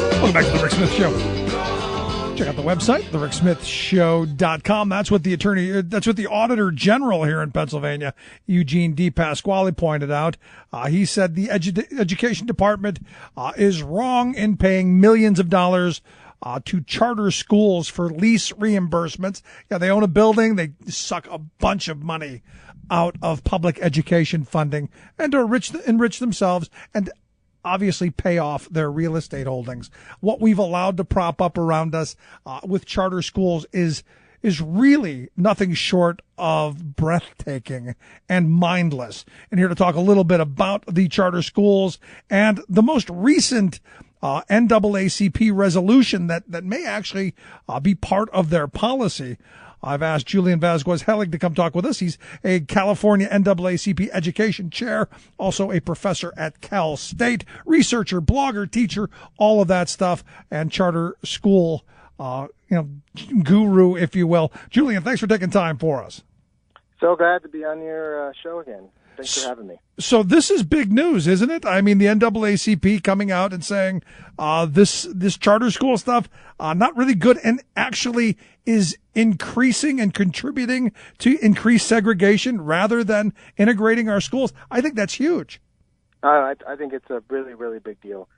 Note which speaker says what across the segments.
Speaker 1: Welcome back to the Rick Smith Show. Check out the website, thericksmithshow.com. That's what the Auditor General here in Pennsylvania, Eugene D. Pasquale, pointed out. He said the Education Department is wrong in paying millions of dollars to charter schools for lease reimbursements. Yeah, they own a building. They suck a bunch of money out of public education funding and to enrich themselves and obviously pay off their real estate holdings. What we've allowed to prop up around us with charter schools is really nothing short of breathtaking and mindless. And here to talk a little bit about the charter schools and the most recent NAACP resolution that may actually be part of their policy. I've asked Julian Vasquez Heilig to come talk with us. He's a California NAACP education chair, also a professor at Cal State, researcher, blogger, teacher, all of that stuff, and charter school, guru, if you will. Julian, thanks for taking time for us.
Speaker 2: So glad to be on your show again. Thanks for having me.
Speaker 1: So this is big news, isn't it? I mean, the NAACP coming out and saying this charter school stuff not really good, and actually is increasing and contributing to increased segregation rather than integrating our schools. I think that's huge.
Speaker 2: I think it's a really, really big deal.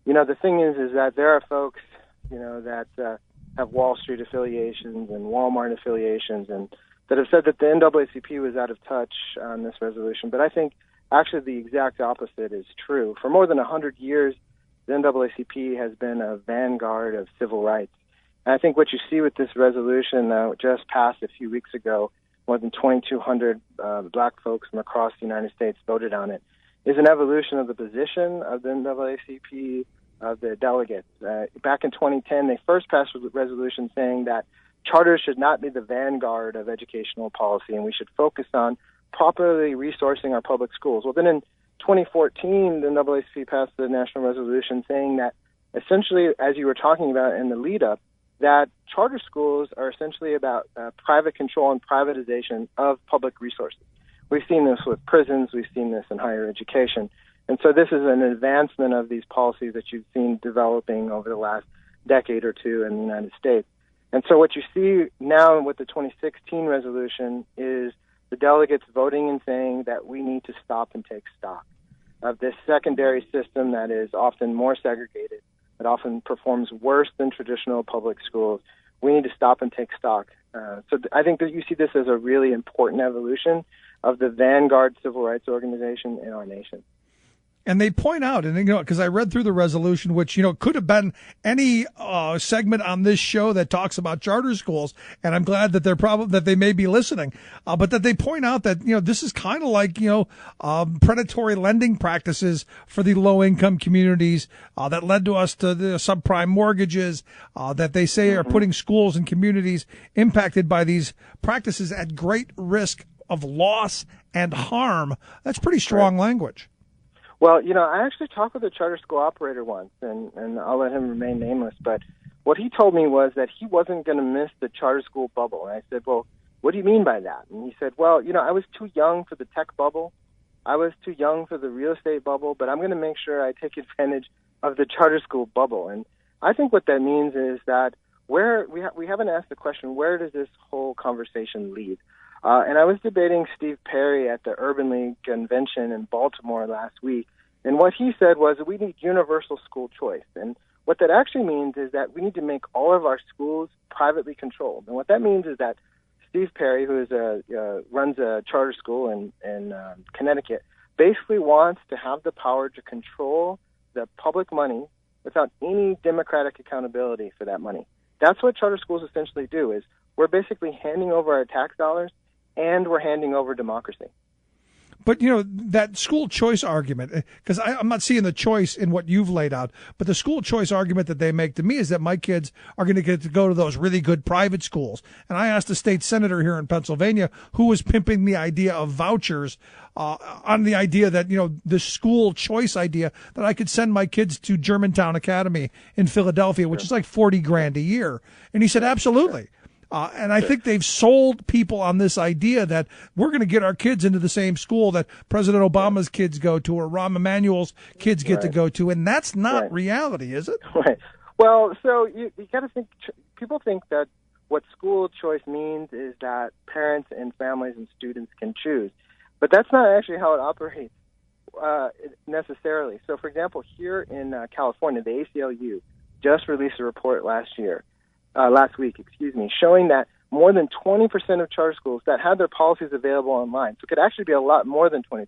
Speaker 2: The thing is that there are folks, that have Wall Street affiliations and Walmart affiliations and that have said that the NAACP was out of touch on this resolution. But I think actually the exact opposite is true. For more than 100 years, the NAACP has been a vanguard of civil rights. And I think what you see with this resolution that just passed a few weeks ago, more than 2,200 black folks from across the United States voted on it, is an evolution of the position of the NAACP, of the delegates. Back in 2010, they first passed a resolution saying that charters should not be the vanguard of educational policy, and we should focus on properly resourcing our public schools. Well, then in 2014, the NAACP passed the national resolution saying that essentially, as you were talking about in the lead-up, that charter schools are essentially about private control and privatization of public resources. We've seen this with prisons. We've seen this in higher education. And so this is an advancement of these policies that you've seen developing over the last decade or two in the United States. And so what you see now with the 2016 resolution is the delegates voting and saying that we need to stop and take stock of this secondary system that is often more segregated, that often performs worse than traditional public schools. We need to stop and take stock. So I think that you see this as a really important evolution of the vanguard civil rights organization in our nation.
Speaker 1: And they point out, and because I read through the resolution, which could have been any segment on this show that talks about charter schools, and I'm glad that that they may be listening, but that they point out that this is kind of like predatory lending practices for the low income communities that led to us to the subprime mortgages that they say are putting schools and communities impacted by these practices at great risk of loss and harm. That's pretty strong language.
Speaker 2: Well, I actually talked with a charter school operator once, and I'll let him remain nameless, but what he told me was that he wasn't going to miss the charter school bubble. And I said, well, what do you mean by that? And he said, well, I was too young for the tech bubble. I was too young for the real estate bubble, but I'm going to make sure I take advantage of the charter school bubble. And I think what that means is that we haven't asked the question, where does this whole conversation lead? And I was debating Steve Perry at the Urban League convention in Baltimore last week, and what he said was that we need universal school choice. And what that actually means is that we need to make all of our schools privately controlled. And what that means is that Steve Perry, who runs a charter school in Connecticut, basically wants to have the power to control the public money without any democratic accountability for that money. That's what charter schools essentially do, is we're basically handing over our tax dollars and we're handing over democracy.
Speaker 1: But, that school choice argument, because I'm not seeing the choice in what you've laid out, but the school choice argument that they make to me is that my kids are going to get to go to those really good private schools. And I asked a state senator here in Pennsylvania who was pimping the idea of vouchers on the idea that, the school choice idea that I could send my kids to Germantown Academy in Philadelphia, which is like $40,000 a year. And he said, absolutely. And I think they've sold people on this idea that we're going to get our kids into the same school that President Obama's kids go to or Rahm Emanuel's kids get to go to. And that's not reality, is it?
Speaker 2: Right. Well, so you got to think, people think that what school choice means is that parents and families and students can choose. But that's not actually how it operates necessarily. So, for example, here in California, the ACLU just released a report last week, showing that more than 20% of charter schools that had their policies available online, so it could actually be a lot more than 20%,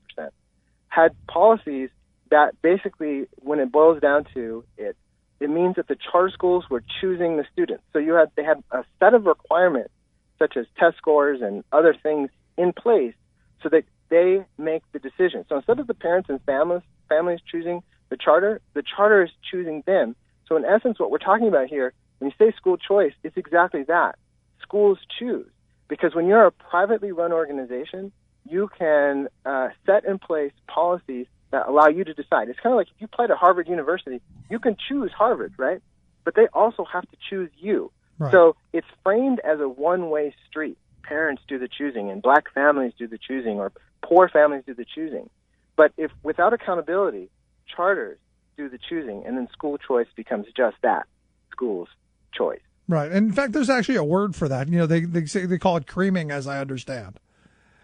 Speaker 2: had policies that basically, when it boils down to it, it means that the charter schools were choosing the students. So they had a set of requirements, such as test scores and other things in place, so that they make the decision. So instead of the parents and families choosing the charter is choosing them. So in essence, what we're talking about here, when you say school choice, it's exactly that. Schools choose. Because when you're a privately run organization, you can set in place policies that allow you to decide. It's kind of like if you apply to Harvard University, you can choose Harvard, right? But they also have to choose you. Right. So it's framed as a one-way street. Parents do the choosing, and black families do the choosing, or poor families do the choosing. But if without accountability, charters do the choosing, and then school choice becomes just that, school's choice.
Speaker 1: Right. And in fact, there's actually a word for that. They call it creaming, as I understand.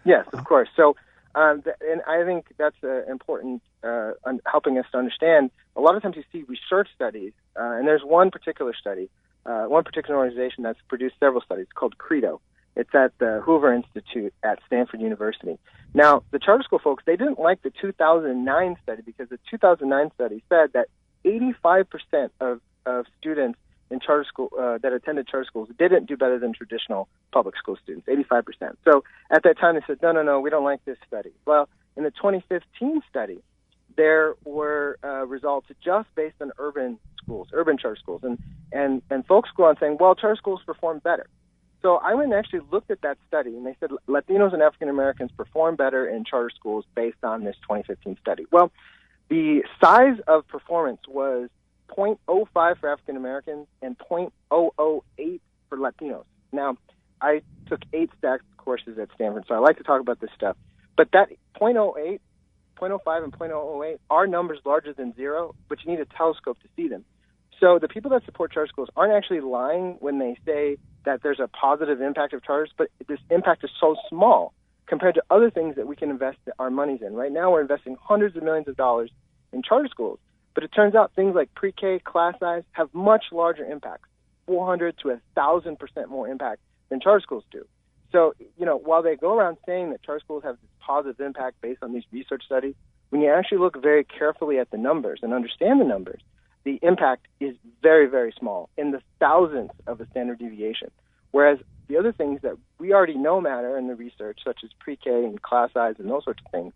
Speaker 2: Yes, of course. So, and I think that's important, helping us to understand. A lot of times you see research studies, and there's one particular study, one particular organization that's produced several studies called CREDO. It's at the Hoover Institute at Stanford University. Now, the charter school folks, they didn't like the 2009 study because the 2009 study said that 85% of students in charter school that attended charter schools didn't do better than traditional public school students, 85%. So at that time they said, no, we don't like this study. Well, in the 2015 study, there were results just based on urban charter schools, and folks go on saying, well, charter schools perform better. So I went and actually looked at that study, and they said Latinos and African Americans perform better in charter schools based on this 2015 study. Well, the size of performance was 0.05 for African Americans and 0.008 for Latinos. Now, I took 8 stacked courses at Stanford, so I like to talk about this stuff. But that 0.08, 0.05, and 0.008 are numbers larger than zero, but you need a telescope to see them. So the people that support charter schools aren't actually lying when they say that there's a positive impact of charters, but this impact is so small compared to other things that we can invest our monies in. Right now we're investing hundreds of millions of dollars in charter schools, but it turns out things like pre-K, class size have much larger impacts, 400 to 1,000% more impact than charter schools do. So, while they go around saying that charter schools have this positive impact based on these research studies, when you actually look very carefully at the numbers and understand the numbers, the impact is very, very small, in the thousandths of a standard deviation. Whereas the other things that we already know matter in the research, such as pre-K and class size and those sorts of things,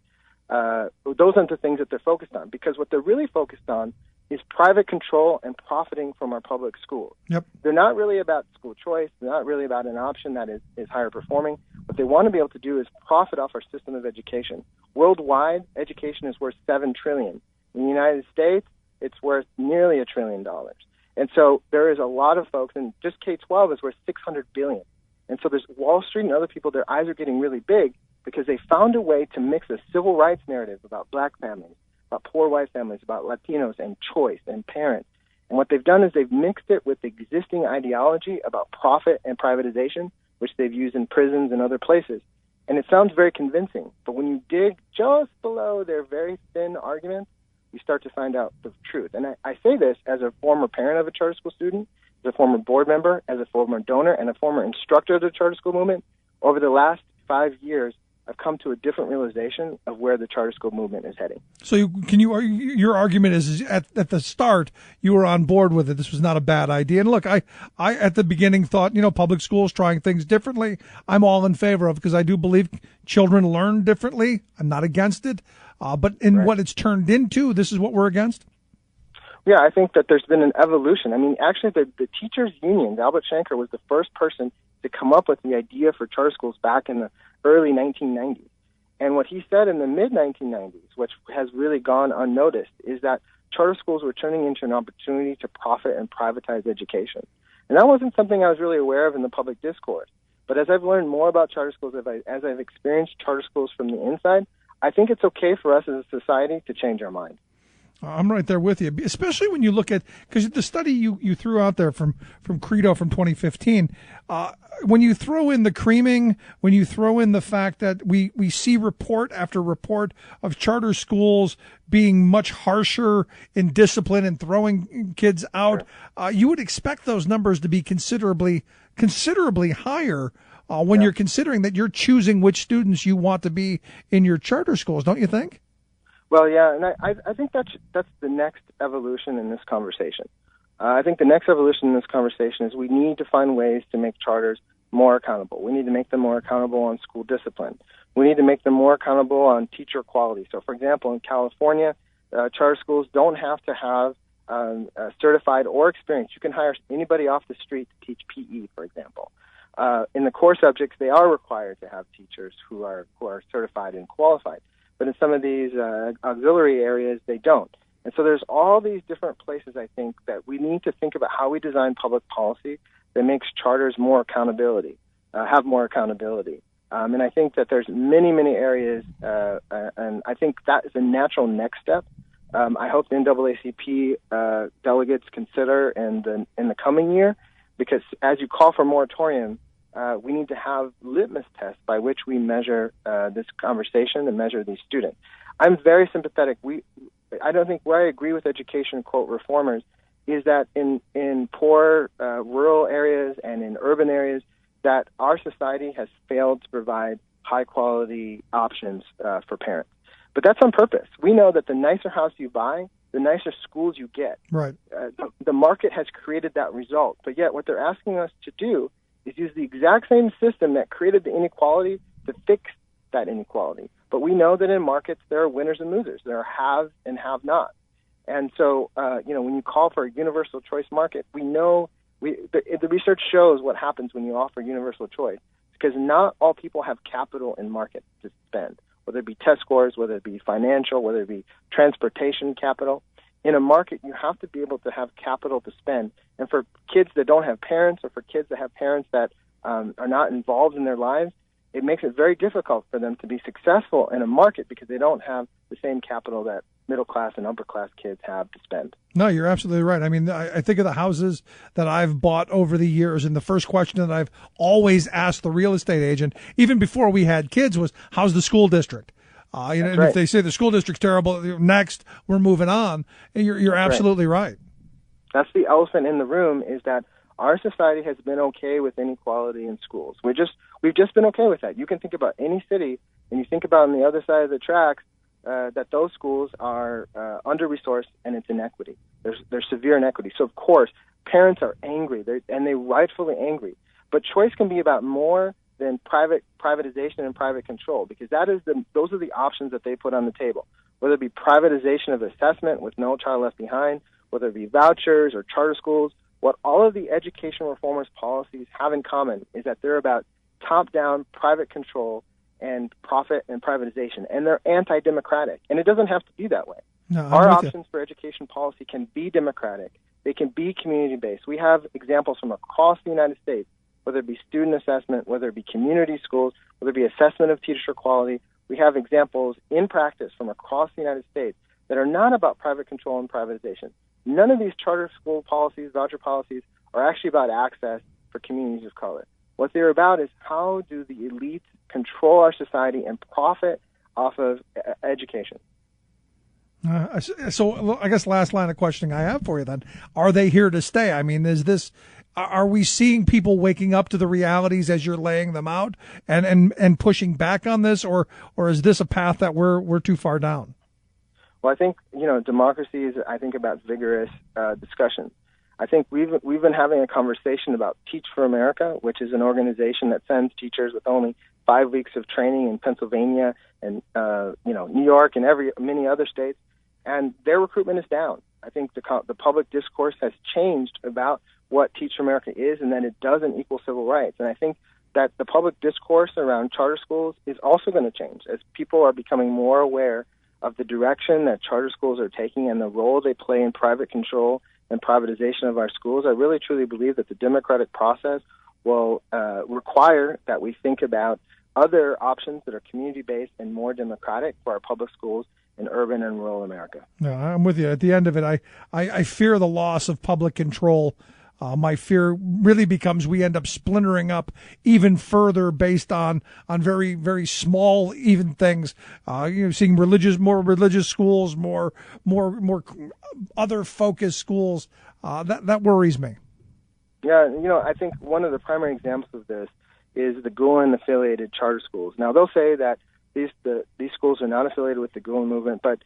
Speaker 2: those aren't the things that they're focused on, because what they're really focused on is private control and profiting from our public schools. Yep. They're not really about school choice. They're not really about an option that is higher performing. What they want to be able to do is profit off our system of education. Worldwide, education is worth $7 trillion. In the United States, it's worth nearly $1 trillion. And so there is a lot of folks, and just K-12 is worth $600 billion. And so there's Wall Street and other people, their eyes are getting really big because they found a way to mix a civil rights narrative about black families, about poor white families, about Latinos and choice and parents. And what they've done is they've mixed it with existing ideology about profit and privatization, which they've used in prisons and other places. And it sounds very convincing. But when you dig just below their very thin arguments, you start to find out the truth. And I say this as a former parent of a charter school student, as a former board member, as a former donor, and a former instructor of the charter school movement. Over the last 5 years, I've come to a different realization of where the charter school movement is heading.
Speaker 1: So your argument is at the start, you were on board with it. This was not a bad idea. And look, I at the beginning thought, public schools trying things differently, I'm all in favor of, because I do believe children learn differently. I'm not against it. But in what it's turned into, this is what we're against?
Speaker 2: Yeah, I think that there's been an evolution. I mean, actually, the teachers' union, Albert Shanker, was the first person to come up with the idea for charter schools back in the early 1990s. And what he said in the mid-1990s, which has really gone unnoticed, is that charter schools were turning into an opportunity to profit and privatize education. And that wasn't something I was really aware of in the public discourse. But as I've learned more about charter schools, as I've experienced charter schools from the inside, I think it's okay for us as a society to change our mind.
Speaker 1: I'm right there with you, especially when you look at, because the study you threw out there from Credo from 2015, when you throw in the creaming, when you throw in the fact that we see report after report of charter schools being much harsher in discipline and throwing kids out, you would expect those numbers to be considerably higher when you're considering that you're choosing which students you want to be in your charter schools, don't you think?
Speaker 2: Well, yeah, and I think that's the next evolution in this conversation. I think the next evolution in this conversation is we need to find ways to make charters more accountable. We need to make them more accountable on school discipline. We need to make them more accountable on teacher quality. So, for example, in California, charter schools don't have to have certified or experienced. You can hire anybody off the street to teach PE, for example. In the core subjects, they are required to have teachers who are certified and qualified. But in some of these auxiliary areas, they don't. And so there's all these different places, I think, that we need to think about how we design public policy that makes charters more accountability, have more accountability. And I think that there's many, many areas, and I think that is a natural next step. I hope the NAACP delegates consider in the coming year, because as you call for moratorium, we need to have litmus tests by which we measure this conversation and measure these students. I'm very sympathetic. I don't think where I agree with education, quote, reformers, is that in poor rural areas and in urban areas that our society has failed to provide high-quality options for parents. But that's on purpose. We know that the nicer house you buy, the nicer schools you get.
Speaker 1: Right.
Speaker 2: The market has created that result. But yet what they're asking us to do is use the exact same system that created the inequality to fix that inequality. But we know that in markets there are winners and losers. There are haves and have-nots. And so, when you call for a universal choice market, we know the research shows what happens when you offer universal choice, because not all people have capital in markets to spend, whether it be test scores, whether it be financial, whether it be transportation capital. In a market, you have to be able to have capital to spend. And for kids that don't have parents, or for kids that have parents that are not involved in their lives, it makes it very difficult for them to be successful in a market because they don't have the same capital that middle-class and upper-class kids have to spend.
Speaker 1: No, you're absolutely right. I mean, I think of the houses that I've bought over the years, and the first question that I've always asked the real estate agent, even before we had kids, was, how's the school district? And
Speaker 2: right.
Speaker 1: If they say the school district's terrible, next, we're moving on. And you're absolutely right.
Speaker 2: That's the elephant in the room, is that our society has been okay with inequality in schools. We've just been okay with that. You can think about any city, and you think about on the other side of the tracks that those schools are under-resourced, and it's inequity. There's severe inequity. So, of course, parents are angry, and they're rightfully angry. But choice can be about more than privatization and private control, because those are the options that they put on the table, whether it be privatization of assessment with No Child Left Behind, whether it be vouchers or charter schools. What all of the education reformers' policies have in common is that they're about top-down private control and profit and privatization, and they're anti-democratic. And it doesn't have to be that way.
Speaker 1: No,
Speaker 2: our options for education policy can be democratic. They can be community-based. We have examples from across the United States, whether it be student assessment, whether it be community schools, whether it be assessment of teacher quality. We have examples in practice from across the United States that are not about private control and privatization. None of these charter school policies, voucher policies, are actually about access for communities of color. What they're about is how do the elites control our society and profit off of education.
Speaker 1: So I guess last line of questioning I have for you then, are they here to stay? I mean, are we seeing people waking up to the realities as you're laying them out and pushing back on this, or is this a path that we're too far down?
Speaker 2: Well, I think, democracy is, about vigorous discussion. I think we've been having a conversation about Teach for America, which is an organization that sends teachers with only 5 weeks of training in Pennsylvania and New York and many other states, and their recruitment is down. I think the public discourse has changed about what Teach for America is, and that it doesn't equal civil rights. And I think that the public discourse around charter schools is also going to change as people are becoming more aware of the direction that charter schools are taking and the role they play in private control and privatization of our schools, I really truly believe that the democratic process will require that we think about other options that are community-based and more democratic for our public schools in urban and rural America.
Speaker 1: No, I'm with you. At the end of it, I fear the loss of public control. My fear really becomes we end up splintering up even further based on very, very small even things. Seeing more religious schools, more other focused schools. That worries me.
Speaker 2: Yeah, I think one of the primary examples of this is the Gulen-affiliated charter schools. Now, they'll say that these schools are not affiliated with the Gulen movement, but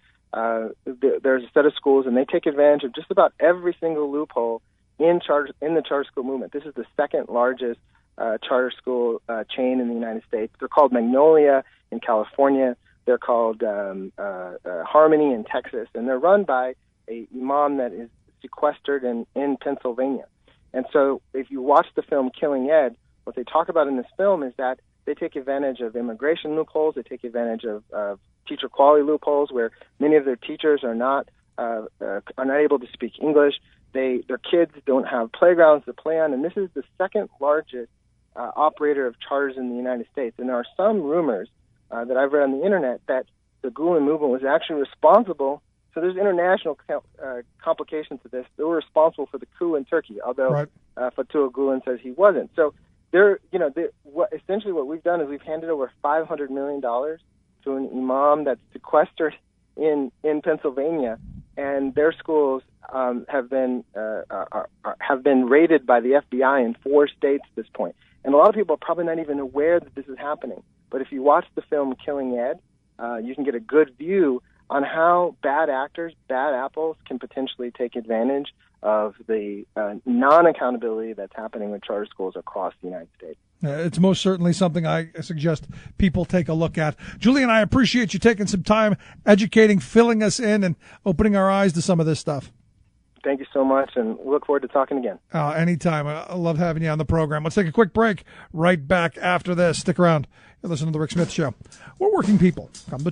Speaker 2: there's a set of schools, and they take advantage of just about every single loophole in the charter school movement. This is the second largest charter school chain in the United States. They're called Magnolia in California. They're called Harmony in Texas, and they're run by a imam that is sequestered in Pennsylvania. And so if you watch the film Killing Ed, what they talk about in this film is that they take advantage of immigration loopholes. They take advantage of teacher quality loopholes where many of their teachers are not able to speak English. Their kids don't have playgrounds to play on, and this is the second largest operator of charters in the United States. And there are some rumors that I've read on the internet that the Gulen movement was actually responsible. So there's international complications to this. They were responsible for the coup in Turkey, although
Speaker 1: right.
Speaker 2: Fethullah Gulen says he wasn't. So essentially what we've done is we've handed over $500 million to an imam that's sequestered in Pennsylvania, and their schools have been raided by the FBI in 4 states at this point. And a lot of people are probably not even aware that this is happening. But if you watch the film Killing Ed, you can get a good view on how bad actors, bad apples, can potentially take advantage of the non-accountability that's happening with charter schools across the United States.
Speaker 1: It's most certainly something I suggest people take a look at. Julian, I appreciate you taking some time educating, filling us in, and opening our eyes to some of this stuff.
Speaker 2: Thank you so much, and we look forward to talking again.
Speaker 1: Anytime. I love having you on the program. Let's take a quick break. Right back after this. Stick around. You're listening to The Rick Smith Show. We're working people. Come to